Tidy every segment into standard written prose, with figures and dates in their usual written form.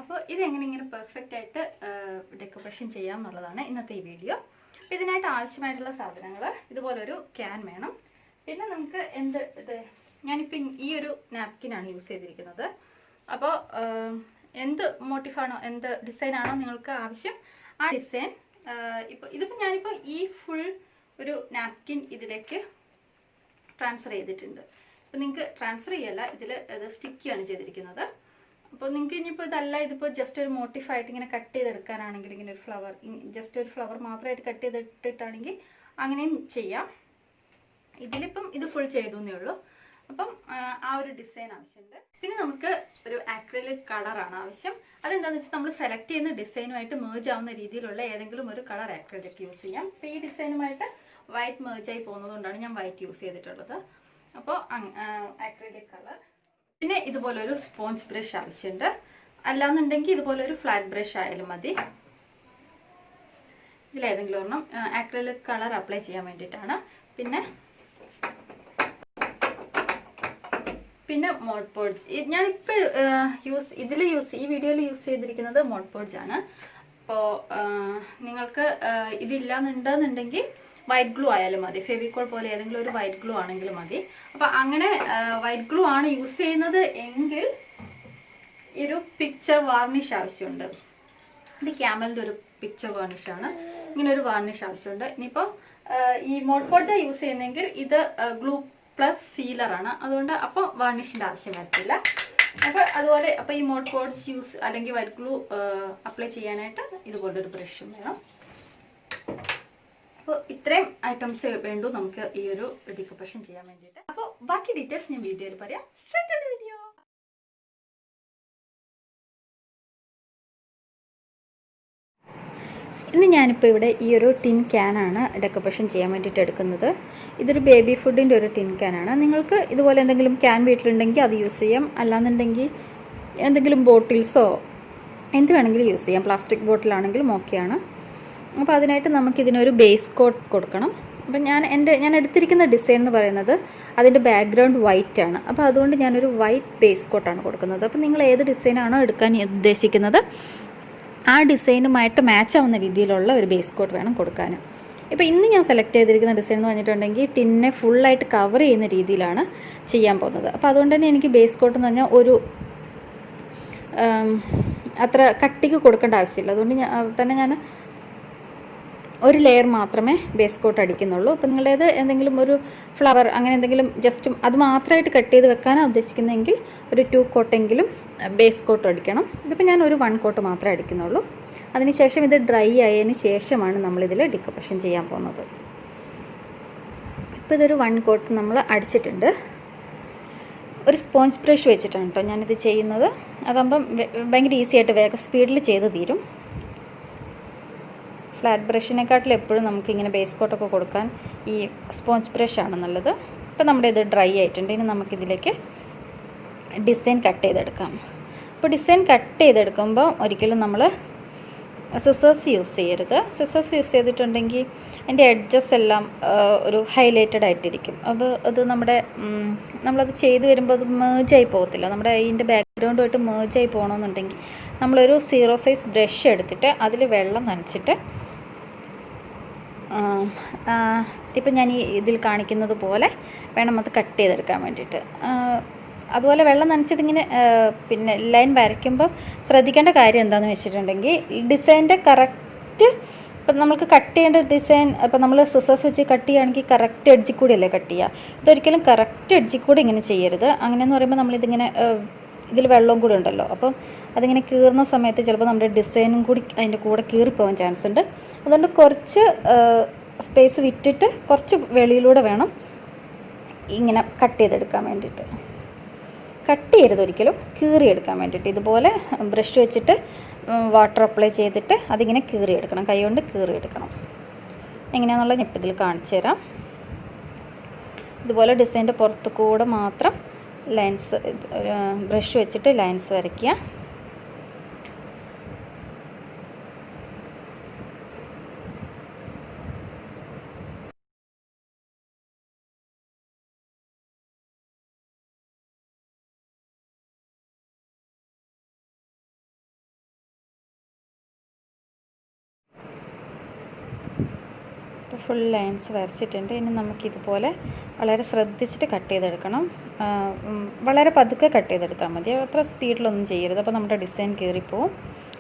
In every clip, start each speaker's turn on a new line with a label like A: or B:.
A: അപ്പോൾ ഇതെങ്ങനെ ഇങ്ങനെ പെർഫെക്റ്റ് ആയിട്ട് ഡെക്കറേഷൻ ചെയ്യാം എന്നുള്ളതാണ് ഇന്നത്തെ ഈ വീഡിയോ. അപ്പോൾ ഇതിനായിട്ട് ആവശ്യമായിട്ടുള്ള സാധനങ്ങൾ ഇതുപോലൊരു ക്യാൻ വേണം. പിന്നെ നമുക്ക് ഞാനിപ്പോൾ ഈ ഒരു നാപ്കിനാണ് യൂസ് ചെയ്തിരിക്കുന്നത്. അപ്പോൾ എന്ത് മോട്ടീഫാണോ എന്ത് ഡിസൈനാണോ നിങ്ങൾക്ക് ആവശ്യം ആ ഡിസൈൻ ഇതിപ്പോൾ ഞാനിപ്പോൾ ഈ ഫുൾ ഒരു നാപ്കിൻ ഇതിലേക്ക് ട്രാൻസ്ഫർ ചെയ്തിട്ടുണ്ട്. അപ്പോൾ നിങ്ങൾക്ക് ട്രാൻസ്ഫർ ചെയ്യല്ല, ഇതിൽ സ്റ്റിക്കിയാണ് ചെയ്തിരിക്കുന്നത്. അപ്പോൾ നിങ്ങൾക്ക് ഇനിയിപ്പോൾ ഇതിപ്പോൾ ജസ്റ്റ് ഒരു മോട്ടിഫായിട്ട് ഇങ്ങനെ കട്ട് ചെയ്തെടുക്കാനാണെങ്കിൽ ഇങ്ങനെ ഒരു ഫ്ലവർ ജസ്റ്റ് ഒരു ഫ്ലവർ മാത്രമായിട്ട് കട്ട് ചെയ്തിട്ടിട്ടാണെങ്കിൽ അങ്ങനെയും ചെയ്യാം. ഇതിലിപ്പം ഇത് ഫുൾ ചെയ്തേ ഉള്ളൂ. അപ്പം ആ ഒരു ഡിസൈൻ ആവശ്യമുണ്ട്. പിന്നെ നമുക്ക് ഒരു ആക്രിലിക് കളറാണ് ആവശ്യം. അതെന്താണെന്ന് വെച്ചാൽ നമ്മൾ സെലക്ട് ചെയ്യുന്ന ഡിസൈനുമായിട്ട് മേർജ് ആവുന്ന രീതിയിലുള്ള ഏതെങ്കിലും ഒരു കളർ ആക്രിലിക് യൂസ് ചെയ്യാം. അപ്പോൾ ഈ ഡിസൈനുമായിട്ട് വൈറ്റ് മേർജായി പോകുന്നതുകൊണ്ടാണ് ഞാൻ വൈറ്റ് യൂസ് ചെയ്തിട്ടുള്ളത്. അപ്പോൾ ആക്രിലിക് കളർ. പിന്നെ ഇതുപോലൊരു സ്പോഞ്ച് ബ്രഷ് ആവശ്യമുണ്ട്. അല്ലാന്നുണ്ടെങ്കിൽ ഇതുപോലൊരു ഫ്ലാറ്റ് ബ്രഷ് ആയാലും മതി. ഇതിലേതെങ്കിലും ഒരെണ്ണം ആക്രിലിക് കളർ അപ്ലൈ ചെയ്യാൻ വേണ്ടിയിട്ടാണ്. പിന്നെ മോഡ് പോഡ്സ്. ഞാനിപ്പോൾ ഈ വീഡിയോയിൽ യൂസ് ചെയ്തിരിക്കുന്നത് മോഡ് പോഡ്സ് ആണ്. അപ്പോൾ നിങ്ങൾക്ക് ഇതില്ലാന്നുണ്ടെന്നുണ്ടെങ്കിൽ വൈറ്റ് ഗ്ലൂ ആയാലും മതി, ഫെവിക്കോൾ പോലെ ഏതെങ്കിലും ഒരു വൈറ്റ് ഗ്ലൂ ആണെങ്കിലും മതി. അപ്പോൾ അങ്ങനെ വൈറ്റ് ഗ്ലൂ ആണ് യൂസ് ചെയ്യുന്നത് എങ്കിൽ ഈ ഒരു പിക്ചർ വാർണിഷ് ആവശ്യമുണ്ട്. ഇത് ക്യാമലിൻ്റെ ഒരു പിക്ചർ വാർണിഷാണ്. ഇങ്ങനെ ഒരു വാർണിഷ് ആവശ്യമുണ്ട്. ഇനിയിപ്പോൾ ഈ മോഡ് പോഡ്സ് യൂസ് ചെയ്യുന്നെങ്കിൽ ഇത് ഗ്ലൂ പ്ലസ് സീലറാണ്. അതുകൊണ്ട് അപ്പോൾ വാർണിഷിൻ്റെ ആവശ്യം വരത്തില്ല. അപ്പോൾ ഈ മോഡ് പോഡ്സ് അല്ലെങ്കിൽ വൈറ്റ് ഗ്ലൂ അപ്ലൈ ചെയ്യാനായിട്ട് ഇതുപോലൊരു ബ്രഷും വേണം. അപ്പോൾ ഇത്രയും ഐറ്റംസ് വേണ്ടു നമുക്ക് ഈ ഒരു ഡെക്കറേഷൻ ചെയ്യാൻ വേണ്ടിയിട്ട്. അപ്പോൾ ബാക്കി ഡീറ്റെയിൽസ് ഞാൻ വീഡിയോയിൽ പറയാം. വീഡിയോ ഇന്ന് ഞാനിപ്പോൾ ഇവിടെ ഈ ഒരു ടിൻ ക്യാനാണ് ഡെക്കറേഷൻ ചെയ്യാൻ വേണ്ടിയിട്ട് എടുക്കുന്നത്. ഇതൊരു ബേബി ഫുഡിൻ്റെ ഒരു ടിൻ ക്യാനാണ്. നിങ്ങൾക്ക് ഇതുപോലെ എന്തെങ്കിലും ക്യാൻ വീട്ടിലുണ്ടെങ്കിൽ അത് യൂസ് ചെയ്യാം. അല്ലാന്നുണ്ടെങ്കിൽ എന്തെങ്കിലും ബോട്ടിൽസോ എന്ത് വേണമെങ്കിലും യൂസ് ചെയ്യാം. പ്ലാസ്റ്റിക് ബോട്ടിലാണെങ്കിലും ഓക്കെയാണ്. അപ്പോൾ അതിനായിട്ട് നമുക്കിതിനൊരു ബേസ് കോട്ട് കൊടുക്കണം. അപ്പം ഞാൻ എടുത്തിരിക്കുന്ന ഡിസൈൻ എന്ന് പറയുന്നത് അതിൻ്റെ ബാക്ക്ഗ്രൗണ്ട് വൈറ്റ് ആണ്. അപ്പോൾ അതുകൊണ്ട് ഞാനൊരു വൈറ്റ് ബേസ് കോട്ടാണ് കൊടുക്കുന്നത്. അപ്പോൾ നിങ്ങൾ ഏത് ഡിസൈനാണോ എടുക്കാൻ ഉദ്ദേശിക്കുന്നത് ആ ഡിസൈനുമായിട്ട് മാച്ച് ആവുന്ന രീതിയിലുള്ള ഒരു ബേസ് കോട്ട് വേണം കൊടുക്കാൻ. ഇപ്പോൾ ഇന്ന് ഞാൻ സെലക്ട് ചെയ്തിരിക്കുന്ന ഡിസൈൻ എന്ന് പറഞ്ഞിട്ടുണ്ടെങ്കിൽ ടിന്നെ ഫുള്ളായിട്ട് കവർ ചെയ്യുന്ന രീതിയിലാണ് ചെയ്യാൻ പോകുന്നത്. അപ്പോൾ അതുകൊണ്ട് തന്നെ എനിക്ക് ബേസ് കോട്ട് എന്ന് പറഞ്ഞാൽ ഒരു അത്ര കട്ടിക്ക് കൊടുക്കേണ്ട ആവശ്യമില്ല. അതുകൊണ്ട് ഞാൻ ഒരു ലെയർ മാത്രമേ ബേസ് കോട്ട് അടിക്കുന്നുള്ളൂ. അപ്പോൾ നിങ്ങളേത് എന്തെങ്കിലും ഒരു ഫ്ലവർ അങ്ങനെ എന്തെങ്കിലും ജസ്റ്റ് അത് മാത്രമായിട്ട് കട്ട് ചെയ്ത് വെക്കാനാണ് ഉദ്ദേശിക്കുന്നതെങ്കിൽ ഒരു 2 കോട്ടെങ്കിലും ബേസ് കോട്ട് അടിക്കണം. ഇതിപ്പോൾ ഞാൻ ഒരു 1 കോട്ട് മാത്രമേ അടിക്കുന്നുള്ളൂ. അതിനുശേഷം ഇത് ഡ്രൈ ആയതിന് ശേഷമാണ് നമ്മളിതിൽ ഡെക്കറേഷൻ ചെയ്യാൻ പോകുന്നത്. ഇപ്പോൾ ഇതൊരു 1 കോട്ട് നമ്മൾ അടിച്ചിട്ടുണ്ട്. ഒരു സ്പോഞ്ച് ബ്രഷ് വെച്ചിട്ടാണ് കേട്ടോ ഞാനിത് ചെയ്യുന്നത്. അതാകുമ്പം ഭയങ്കര ഈസി ആയിട്ട് വേഗം സ്പീഡിൽ ചെയ്ത് തീരും. ഫ്ലാറ്റ് ബ്രഷിനെക്കാട്ടിൽ എപ്പോഴും നമുക്കിങ്ങനെ ബേസ് കോട്ടൊക്കെ കൊടുക്കാൻ ഈ സ്പോഞ്ച് ബ്രഷാണ് നല്ലത്. ഇപ്പോൾ നമ്മുടെ ഇത് ഡ്രൈ ആയിട്ടുണ്ട്. ഇനി നമുക്കിതിലേക്ക് ഡിസൈൻ കട്ട് ചെയ്തെടുക്കാം. അപ്പോൾ ഡിസൈൻ കട്ട് ചെയ്തെടുക്കുമ്പോൾ ഒരിക്കലും നമ്മൾ സിസേഴ്സ് യൂസ് ചെയ്യരുത്. സിസേഴ്സ് യൂസ് ചെയ്തിട്ടുണ്ടെങ്കിൽ അതിൻ്റെ എഡ്ജസ് എല്ലാം ഒരു ഹൈലൈറ്റഡ് ആയിട്ടിരിക്കും. അപ്പോൾ അത് നമ്മളത് ചെയ്ത് വരുമ്പോൾ അത് മേർജായി പോകത്തില്ല. നമ്മുടെ അതിൻ്റെ ബാക്ക്ഗ്രൗണ്ടുമായിട്ട് മേർജായി പോകണമെന്നുണ്ടെങ്കിൽ നമ്മളൊരു 0 സൈസ് ബ്രഷ് എടുത്തിട്ട് അതിൽ വെള്ളം നനച്ചിട്ട് ഇപ്പം ഞാൻ ഇതിൽ കാണിക്കുന്നത് പോലെ വേണം അത് കട്ട് ചെയ്തെടുക്കാൻ വേണ്ടിയിട്ട്. അതുപോലെ വെള്ളം നനച്ചതിങ്ങനെ പിന്നെ ലൈൻ വരയ്ക്കുമ്പോൾ ശ്രദ്ധിക്കേണ്ട കാര്യം എന്താണെന്ന് വെച്ചിട്ടുണ്ടെങ്കിൽ ഡിസൈൻ്റെ കറക്റ്റ് ഇപ്പം നമുക്ക് കട്ട് ചെയ്യേണ്ട ഡിസൈൻ ഇപ്പം നമ്മൾ സിസേഴ്സ് വെച്ച് കട്ട് ചെയ്യുകയാണെങ്കിൽ കറക്റ്റ് എഡ്ജിൽ കൂടിയല്ലേ കട്ട് ചെയ്യുക. ഇതൊരിക്കലും കറക്റ്റ് എഡ്ജിൽ കൂടി ഇങ്ങനെ ചെയ്യരുത്. അങ്ങനെയെന്ന് പറയുമ്പോൾ നമ്മളിതിങ്ങനെ ഇതിൽ വെള്ളവും കൂടി ഉണ്ടല്ലോ. അപ്പം അതിങ്ങനെ കീറുന്ന സമയത്ത് ചിലപ്പോൾ നമ്മുടെ ഡിസൈനും കൂടി അതിൻ്റെ കൂടെ കീറിപ്പോകാൻ ചാൻസ് ഉണ്ട്. അതുകൊണ്ട് കുറച്ച് സ്പേസ് വിട്ടിട്ട് കുറച്ച് വെളിയിലൂടെ വേണം ഇങ്ങനെ കട്ട് ചെയ്തെടുക്കാൻ വേണ്ടിയിട്ട്. കട്ട് ചെയ്യരുത് ഒരിക്കലും, കീറിയെടുക്കാൻ വേണ്ടിയിട്ട്. ഇതുപോലെ ബ്രഷ് വെച്ചിട്ട് വാട്ടർ അപ്ലൈ ചെയ്തിട്ട് അതിങ്ങനെ കീറിയെടുക്കണം, കൈ കൊണ്ട് കീറിയെടുക്കണം. എങ്ങനെയാണെന്നുള്ള ഞാൻ ഇതിൽ കാണിച്ചു തരാം. ഇതുപോലെ ഡിസൈൻ്റെ പുറത്ത് കൂടെ മാത്രം ലൈൻസ് ബ്രഷ് വെച്ചിട്ട് ലൈൻസ് വരയ്ക്കുക. ഫുൾ ലൈൻസ് വരച്ചിട്ടുണ്ട്. ഇനി നമുക്കിതുപോലെ വളരെ ശ്രദ്ധിച്ചിട്ട് കട്ട് ചെയ്തെടുക്കണം. വളരെ പതുക്കെ കട്ട് ചെയ്തെടുത്താൽ മതി, അത്ര സ്പീഡിലൊന്നും ചെയ്യരുത്, അപ്പോൾ നമ്മുടെ ഡിസൈൻ കീറിപ്പോവും.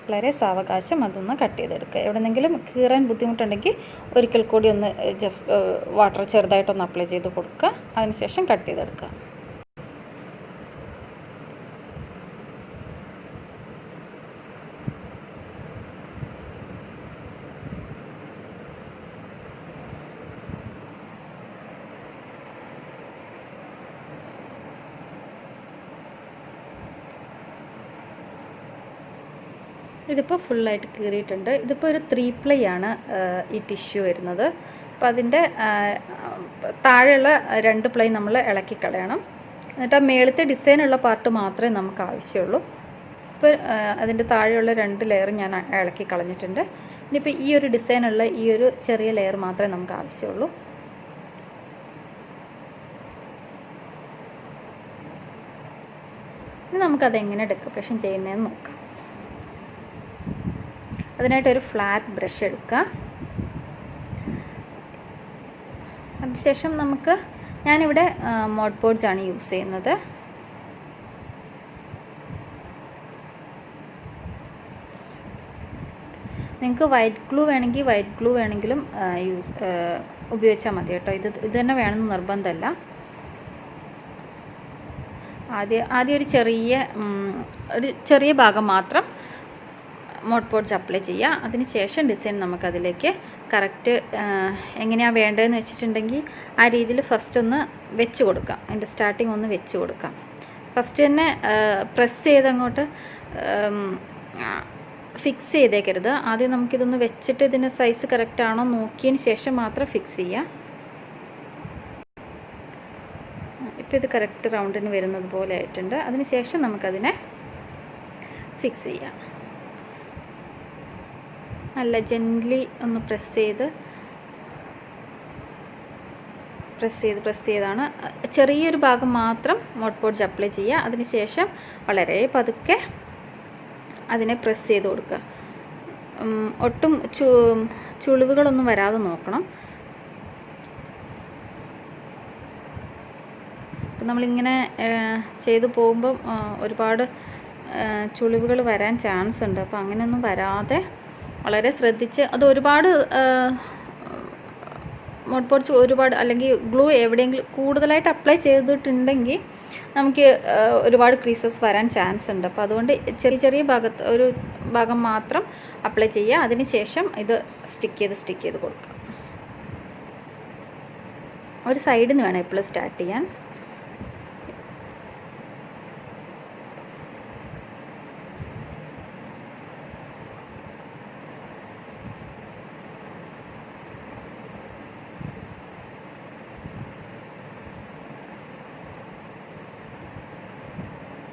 A: വളരെ സാവകാശം അതൊന്ന് കട്ട് ചെയ്തെടുക്കുക. എവിടെയെങ്കിലും കീറാൻ ബുദ്ധിമുട്ടുണ്ടെങ്കിൽ ഒരിക്കൽ കൂടി ഒന്ന് ജസ്റ്റ് വാട്ടർ ചെറുതായിട്ടൊന്ന് അപ്ലൈ ചെയ്ത് കൊടുക്കുക. അതിനുശേഷം കട്ട് ചെയ്തെടുക്കുക. ഇതിപ്പോൾ ഫുള്ളായിട്ട് കീറിയിട്ടുണ്ട്. ഇതിപ്പോൾ ഒരു 3 പ്ലൈ ആണ് ഈ ടിഷ്യൂ വരുന്നത്. അപ്പോൾ അതിൻ്റെ താഴെയുള്ള 2 പ്ലൈ നമ്മൾ ഇളക്കി കളയണം. എന്നിട്ട് ആ മേളത്തെ ഡിസൈനുള്ള പാർട്ട് മാത്രമേ നമുക്ക് ആവശ്യമുള്ളൂ. ഇപ്പോൾ അതിൻ്റെ താഴെയുള്ള 2 ലെയർ ഞാൻ ഇളക്കി കളഞ്ഞിട്ടുണ്ട്. ഇനിയിപ്പോൾ ഈ ഒരു ഡിസൈനുള്ള ഈ ഒരു ചെറിയ ലെയർ മാത്രമേ നമുക്ക് ആവശ്യമുള്ളൂ. ഇനി നമുക്കതെങ്ങനെ ഡെക്കറേഷൻ ചെയ്യുന്നതെന്ന് നോക്കാം. അതിനായിട്ടൊരു ഫ്ലാറ്റ് ബ്രഷ് എടുക്കുക. അതിനുശേഷം ഞാനിവിടെ മോഡ് പോഡ്സ് ആണ് യൂസ് ചെയ്യുന്നത്. നിങ്ങൾക്ക് വൈറ്റ് ഗ്ലൂ വേണമെങ്കിലും ഉപയോഗിച്ചാൽ മതി കേട്ടോ. ഇത് തന്നെ വേണമെന്ന് നിർബന്ധമല്ല. ആദ്യം ഒരു ചെറിയ ഭാഗം മാത്രം മോഡ് പോഡ്സ് അപ്ലൈ ചെയ്യുക. അതിന് ശേഷം ഡിസൈൻ നമുക്കതിലേക്ക് കറക്റ്റ് എങ്ങനെയാണ് വേണ്ടതെന്ന് വെച്ചിട്ടുണ്ടെങ്കിൽ ആ രീതിയിൽ ഫസ്റ്റ് ഒന്ന് വെച്ച് കൊടുക്കാം. അതിൻ്റെ സ്റ്റാർട്ടിങ് ഒന്ന് വെച്ച് കൊടുക്കാം. ഫസ്റ്റ് തന്നെ പ്രസ് ചെയ്തങ്ങോട്ട് ഫിക്സ് ചെയ്തേക്കരുത്. ആദ്യം നമുക്കിതൊന്ന് വെച്ചിട്ട് ഇതിൻ്റെ സൈസ് കറക്റ്റ് ആണോ നോക്കിയതിന് ശേഷം മാത്രം ഫിക്സ് ചെയ്യുക. ഇപ്പോൾ ഇത് കറക്റ്റ് റൗണ്ടിന് വരുന്നത് പോലെ ആയിട്ടുണ്ട്. അതിന് ശേഷം നമുക്കതിനെ ഫിക്സ് ചെയ്യാം. നല്ല ജെൻ്റ്ലി ഒന്ന് പ്രസ് ചെയ്താണ് ചെറിയൊരു ഭാഗം മാത്രം മോഡ് പോഡ്സ് അപ്ലൈ ചെയ്യുക. അതിനുശേഷം വളരെ പതുക്കെ അതിനെ പ്രസ് ചെയ്ത് കൊടുക്കുക. ഒട്ടും ചുളിവുകളൊന്നും വരാതെ നോക്കണം. അപ്പം നമ്മളിങ്ങനെ ചെയ്തു പോകുമ്പം ഒരുപാട് ചുളിവുകൾ വരാൻ ചാൻസ് ഉണ്ട്. അപ്പോൾ അങ്ങനെയൊന്നും വരാതെ വളരെ ശ്രദ്ധിച്ച്, അത് ഒരുപാട് മോഡ് പോഡ്സ് അല്ലെങ്കിൽ ഗ്ലൂ എവിടെയെങ്കിലും കൂടുതലായിട്ട് അപ്ലൈ ചെയ്തിട്ടുണ്ടെങ്കിൽ നമുക്ക് ഒരുപാട് ക്രീസസ് വരാൻ ചാൻസ് ഉണ്ട്. അപ്പോൾ അതുകൊണ്ട് ചെറിയ ഒരു ഭാഗം മാത്രം അപ്ലൈ ചെയ്യുക. അതിന് ശേഷം ഇത് സ്റ്റിക്ക് ചെയ്ത് കൊടുക്കുക. ഒരു സൈഡിൽ നിന്ന് വേണം എപ്പോഴും സ്റ്റാർട്ട് ചെയ്യാൻ.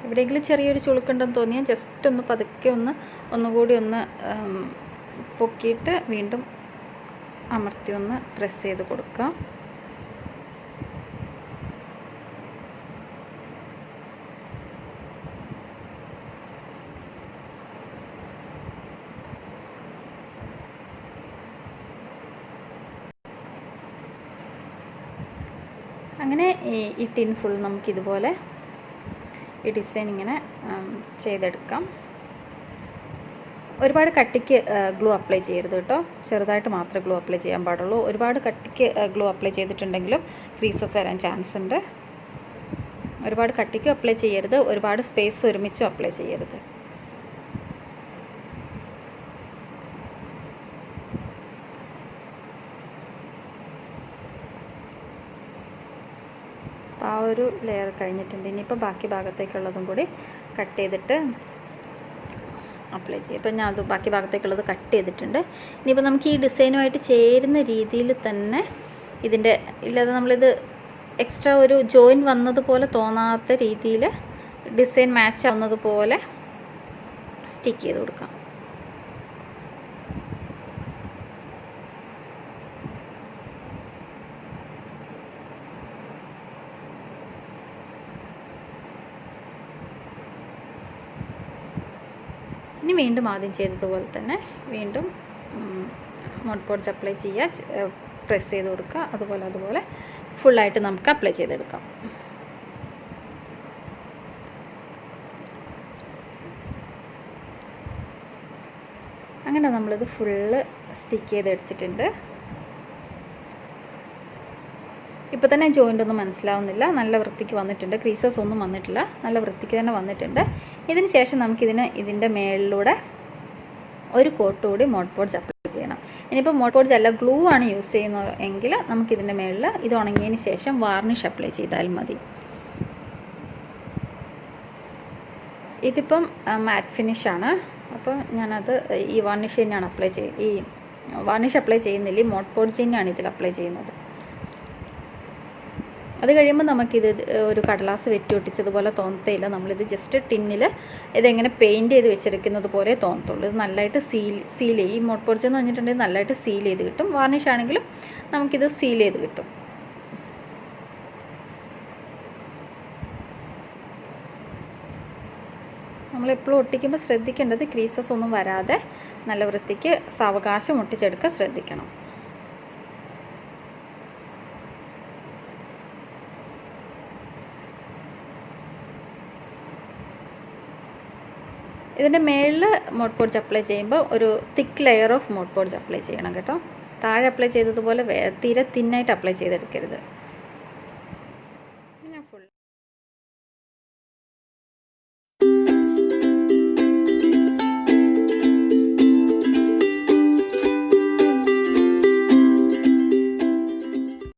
A: എവിടെയെങ്കിലും ചെറിയൊരു ചുളുക്കുണ്ടെന്ന് തോന്നിയാൽ ജസ്റ്റ് ഒന്ന് പതുക്കെ ഒന്നുകൂടി പൊക്കിയിട്ട് വീണ്ടും അമർത്തി ഒന്ന് പ്രസ് ചെയ്ത് കൊടുക്കുക. അങ്ങനെ ഈ ടിൻ ഫുൾ നമുക്കിതുപോലെ ഈ ഡിസൈൻ ഇങ്ങനെ ചെയ്തെടുക്കാം. ഒരുപാട് കട്ടിക്ക് ഗ്ലൂ അപ്ലൈ ചെയ്യരുത് കേട്ടോ. ചെറുതായിട്ട് മാത്രമേ ഗ്ലൂ അപ്ലൈ ചെയ്യാൻ പാടുള്ളൂ. ഒരുപാട് കട്ടിക്ക് ഗ്ലൂ അപ്ലൈ ചെയ്തിട്ടുണ്ടെങ്കിലും ക്രീസസ് വരാൻ ചാൻസ് ഉണ്ട്. ഒരുപാട് കട്ടിക്കും അപ്ലൈ ചെയ്യരുത്, ഒരുപാട് സ്പേസ് ഒരുമിച്ചും അപ്ലൈ ചെയ്യരുത്. അപ്പോൾ ആ ഒരു ലെയർ കഴിഞ്ഞിട്ടുണ്ട്. ഇനിയിപ്പോൾ ബാക്കി ഭാഗത്തേക്കുള്ളതും കൂടി കട്ട് ചെയ്തിട്ട് അപ്ലൈ ചെയ്യും. ഇപ്പം ഞാൻ ബാക്കി ഭാഗത്തേക്കുള്ളത് കട്ട് ചെയ്തിട്ടുണ്ട്. ഇനിയിപ്പോൾ നമുക്ക് ഈ ഡിസൈനുമായിട്ട് ചേരുന്ന രീതിയിൽ തന്നെ ഇല്ലാതെ നമ്മളിത് എക്സ്ട്രാ ഒരു ജോയിൻ വന്നതുപോലെ തോന്നാത്ത രീതിയിൽ ഡിസൈൻ മാച്ച് ആവുന്നതുപോലെ സ്റ്റിക്ക് ചെയ്ത് കൊടുക്കാം. ഇനി വീണ്ടും ആദ്യം ചെയ്തതുപോലെ തന്നെ വീണ്ടും മോഡ് പോഡ്സ് അപ്ലൈ ചെയ്യുക. പ്രസ് ചെയ്ത് കൊടുക്കുക. അതുപോലെ ഫുള്ളായിട്ട് നമുക്ക് അപ്ലൈ ചെയ്തെടുക്കാം. അങ്ങനെ നമ്മളിത് ഫുള്ള് സ്റ്റിക്ക് ചെയ്തെടുത്തിട്ടുണ്ട്. ഇപ്പോൾ തന്നെ ജോയിൻ്റ് ഒന്നും മനസ്സിലാവുന്നില്ല, നല്ല വൃത്തിക്ക് വന്നിട്ടുണ്ട്, ക്രീസസ് ഒന്നും വന്നിട്ടില്ല, നല്ല വൃത്തിക്ക് തന്നെ വന്നിട്ടുണ്ട്. ഇതിന് ശേഷം ഇതിൻ്റെ മേളിലൂടെ ഒരു കോട്ട് കൂടി മോഡ് പോഡ്ജ് അപ്ലൈ ചെയ്യണം. ഇനിയിപ്പോൾ മോഡ് പോഡ്ജ് അല്ല ഗ്ലൂ ആണ് യൂസ് ചെയ്യുന്നത് എങ്കിൽ നമുക്കിതിൻ്റെ മേളിൽ ഇത് ഉണങ്ങിയതിന് ശേഷം വാർണിഷ് അപ്ലൈ ചെയ്താൽ മതി. ഇതിപ്പം മാറ്റ് ഫിനിഷാണ്, അപ്പോൾ ഞാനത് ഈ വാർണിഷ് തന്നെയാണ് ഈ വാർണിഷ് അപ്ലൈ ചെയ്യുന്നില്ല, ഈ മോഡ് പോഡ്ജ് തന്നെയാണ് ഇതിൽ അപ്ലൈ ചെയ്യുന്നത്. അത് കഴിയുമ്പോൾ നമുക്കിത് ഒരു കടലാസ് വെട്ടി ഒട്ടിച്ചതുപോലെ തോന്നത്തേയില്ല. നമ്മളിത് ജസ്റ്റ് ടിന്നിൽ ഇതെങ്ങനെ പെയിൻറ്റ് ചെയ്ത് വെച്ചെടുക്കുന്നത് പോലെ തോന്നത്തുള്ളൂ. ഇത് നല്ലതായിട്ട് സീൽ ചെയ്യും. ഈ മോഡ് പോഡ്ജ് എന്ന് പറഞ്ഞിട്ടുണ്ടെങ്കിൽ നല്ലതായിട്ട് സീൽ ചെയ്ത് കിട്ടും. വാർണിഷ് ആണെങ്കിലും നമുക്കിത് സീൽ ചെയ്ത് കിട്ടും. നമ്മളെപ്പോഴും ഒട്ടിക്കുമ്പോൾ ശ്രദ്ധിക്കേണ്ടത് ക്രീസസ് ഒന്നും വരാതെ നല്ല വൃത്തിക്ക് സാവകാശം ഒട്ടിച്ചെടുക്കാൻ ശ്രദ്ധിക്കണം. ഇതിൻ്റെ മേളിൽ മോഡ് പോഡ്ജ് അപ്ലൈ ചെയ്യുമ്പോൾ ഒരു thick layer of mod podge apply ചെയ്യണം കേട്ടോ. താഴെ അപ്ലൈ ചെയ്തതുപോലെ തീരെ തിന്നായിട്ട് അപ്ലൈ ചെയ്തെടുക്കരുത്.